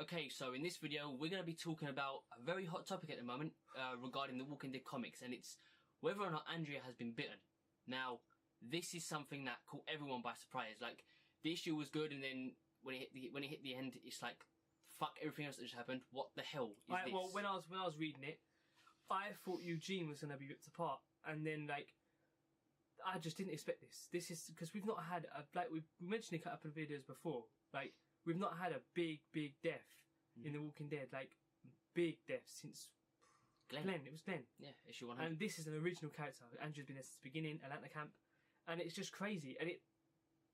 Okay, so in this video, we're going to be talking about a very hot topic at the moment regarding the Walking Dead comics, and it's whether or not Andrea has been bitten. Now, this is something that caught everyone by surprise. Like, the issue was good, and then when it hit the end, it's like, fuck everything else that just happened. What the hell is this? Well, when I was reading it, I thought Eugene was going to be ripped apart, and then like, I just didn't expect this. This is because we've not had we mentioned a couple of videos before, like. We've not had a big death in The Walking Dead, like, big death since Glenn. It was Glenn. Yeah, issue 100. And this is an original character. Andrew's been there since the beginning, Atlanta camp. And it's just crazy. And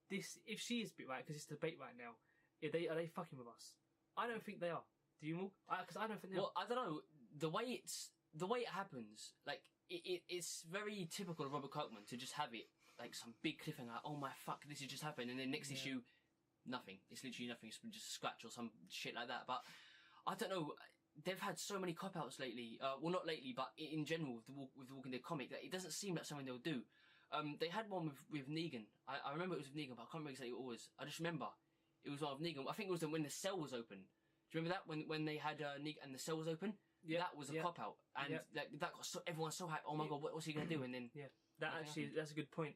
if she is bit right, because it's the debate right now, are they fucking with us? I don't think they are. Do you, Morg? Because I don't think they are. Well, I don't know. The way it happens, like, it's very typical of Robert Kirkman to just have it, like, some big cliffhanger, like, oh my fuck, this has just happened. And then next issue, nothing. It's literally nothing. It's just a scratch or some shit like that. But I don't know. They've had so many cop-outs lately. Well, not lately, but in general with the Walking Dead comic, that it doesn't seem like something they'll do. They had one with Negan. I remember it was with Negan, but I can't remember exactly what it was. I just remember it was one with Negan. I think it was when the cell was open. Do you remember that when they had Negan and the cell was open? Yeah, that was a cop-out, and that got everyone so hyped. Oh my god, what's he gonna do? And then that's a good point.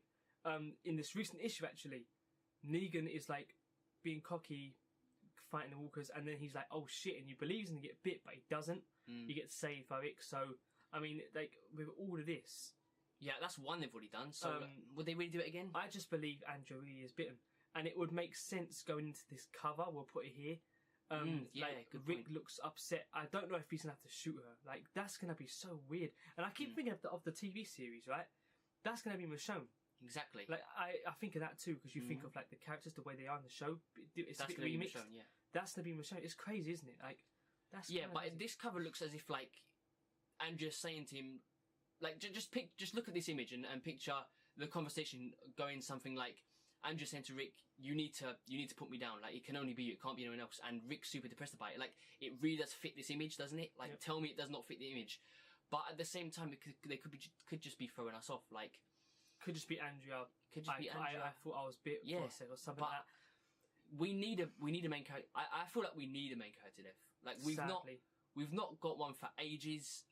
In this recent issue, actually, Negan is like being cocky, fighting the walkers, and then he's like, oh shit, and you believe he's going to get bit, but he doesn't. He gets saved by Rick. So, I mean, like, with all of this... Yeah, that's one they've already done, so would they really do it again? I just believe Andrew really is bitten. And it would make sense going into this cover, we'll put it here. Like, Rick looks upset. I don't know if he's going to have to shoot her. Like, that's going to be so weird. And I keep thinking of the TV series, right? That's going to be Michonne. Exactly. Like I think of that too, because you think of like the characters, the way they are in the show. It's a bit remixed. Michonne, yeah. That's gonna be Michonne. It's crazy, isn't it? Like that's but this cover looks as if like Andrew's saying to him, like just look at this image and picture the conversation going something like Andrew saying to Rick, you need to put me down. Like it can only be you, it can't be anyone else. And Rick's super depressed about it. Like it really does fit this image, doesn't it? Like tell me it does not fit the image. But at the same time, they could just be throwing us off. Like. Could just be Andrea. Could just be Andrea. I thought I was bit for a second or something like that. We need a main character. I feel like we need a main character death. Like we've not got one for ages.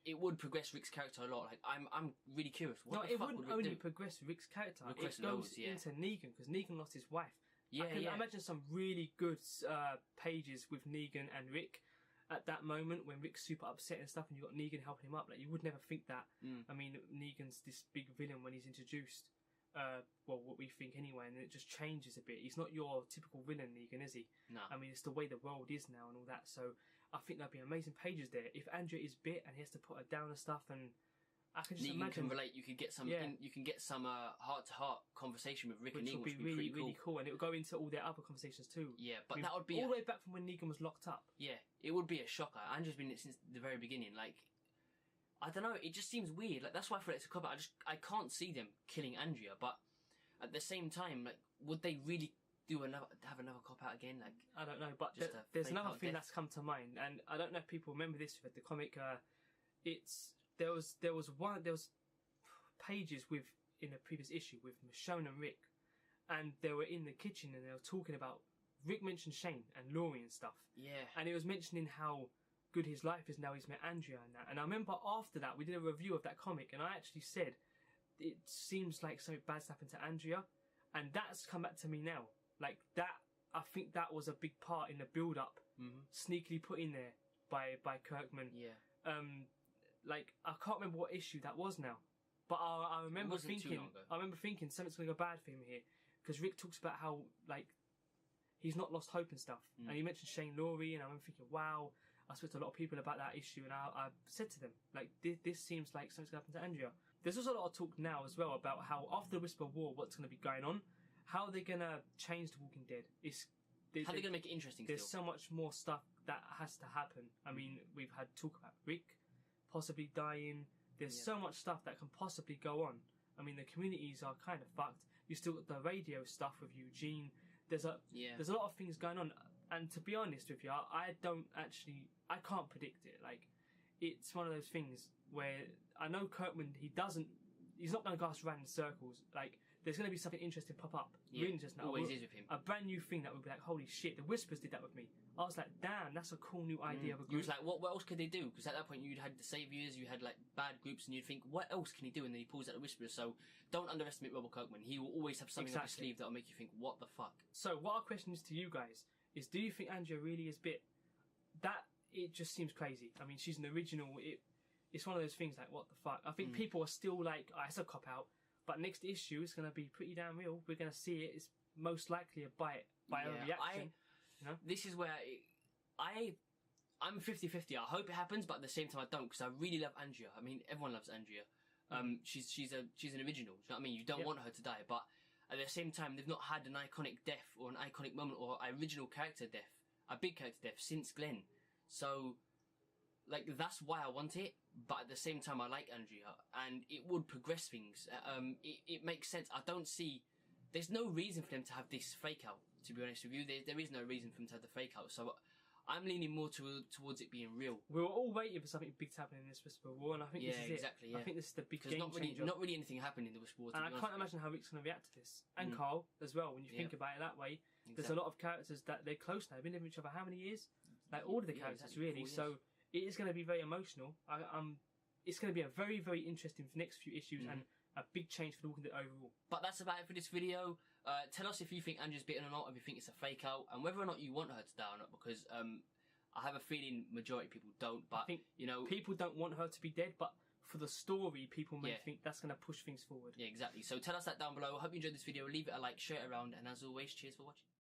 It would progress Rick's character a lot. Like I'm really curious. It wouldn't only progress Rick's character. It goes into Negan, because Negan lost his wife. I can imagine some really good pages with Negan and Rick. At that moment, when Rick's super upset and stuff, and you've got Negan helping him up, like, you would never think that. I mean, Negan's this big villain when he's introduced. Well, what we think anyway, and it just changes a bit. He's not your typical villain, Negan, is he? No. I mean, it's the way the world is now and all that, so I think there'll be amazing pages there. If Andrea is bit and he has to put her down and stuff, and I can just imagine... can relate. You could get some heart-to-heart conversation with Rick and Negan, which would be really cool. And it would go into all their other conversations too. Yeah, but that would be... all the way back from when Negan was locked up. Yeah, it would be a shocker. Andrew's been in it since the very beginning. Like, I don't know, it just seems weird. Like, that's why I feel like it's a cop-out. I can't see them killing Andrea, but at the same time, like, would they really have another cop-out again? Like, I don't know, but there's another thing that's come to mind, and I don't know if people remember this with the comic. There was pages in a previous issue with Michonne and Rick, and they were in the kitchen and they were talking about, Rick mentioned Shane and Laurie and stuff. Yeah. And he was mentioning how good his life is now he's met Andrea and that. And I remember after that we did a review of that comic, and I actually said it seems like something bad's happened to Andrea, and that's come back to me now. Like that, I think that was a big part in the build-up, sneakily put in there by Kirkman. Yeah. Like, I can't remember what issue that was now, but I remember thinking something's going to go bad for him here, because Rick talks about how, like, he's not lost hope and stuff, and he mentioned Shane Laurie, and I remember thinking, wow, I spoke to a lot of people about that issue, and I said to them, like, this seems like something's going to happen to Andrea. There's also a lot of talk now as well about how after the Whisper War, what's going to be going on, how they're going to change The Walking Dead. How they're going to make it interesting. There's so much more stuff that has to happen. I mean, we've had talk about Rick possibly dying. There's so much stuff that can possibly go on. I mean, the communities are kind of fucked. You still got the radio stuff with Eugene. There's a lot of things going on. And to be honest with you, I can't predict it. Like, it's one of those things where I know Kirkman, he's not going to go us around in circles. Like, there's going to be something interesting pop up. Yeah, really interesting. always is with him. A brand new thing that would be like, holy shit, the Whispers did that with me. I was like, damn, that's a cool new idea of a group. You was like, what else could they do? Because at that point you'd had the Saviours, you had like bad groups, and you'd think, what else can he do? And then he pulls out the Whisperers. So don't underestimate Robert Kirkman. He will always have something up his sleeve that'll make you think, what the fuck? So what our question is to you guys is, do you think Andrea really is bit... That, it just seems crazy. I mean, she's an original. It's one of those things like, what the fuck? I think people are still like, oh, it's a cop-out. But next issue is going to be pretty damn real. We're going to see it. It's most likely a bite by a reaction. This is where I'm 50-50. I hope it happens, but at the same time I don't, because I really love Andrea. I mean, everyone loves Andrea. She's an original. Do you know what I mean? You don't want her to die, but at the same time, they've not had an iconic death or an iconic moment or an original character death, a big character death since Glenn. So, like, that's why I want it. But at the same time, I like Andrea, and it would progress things. It makes sense. I don't see. There's no reason for them to have this fake out. To be honest with you, there is no reason for them to have the fake out. So I'm leaning more towards it being real. We were all waiting for something big to happen in this Whisper War, and I think this is exactly, it. Yeah. I think this is the big game changer. Not really anything happened in the Whisper War. And I can't imagine how Rick's going to react to this, and Carl as well. When you think about it that way, there's a lot of characters that they're close now. They've been living with each other how many years? Like all of the characters really. So it is going to be very emotional. It's going to be a very, very interesting next few issues and a big change for The Walking Dead overall. But that's about it for this video. Tell us if you think Andrew's bitten or not, if you think it's a fake out, and whether or not you want her to die or not, because I have a feeling majority of people don't, but, I think people don't want her to be dead, but for the story, people may think that's going to push things forward. Yeah, exactly. So tell us that down below. I hope you enjoyed this video. Leave it a like, share it around, and as always, cheers for watching.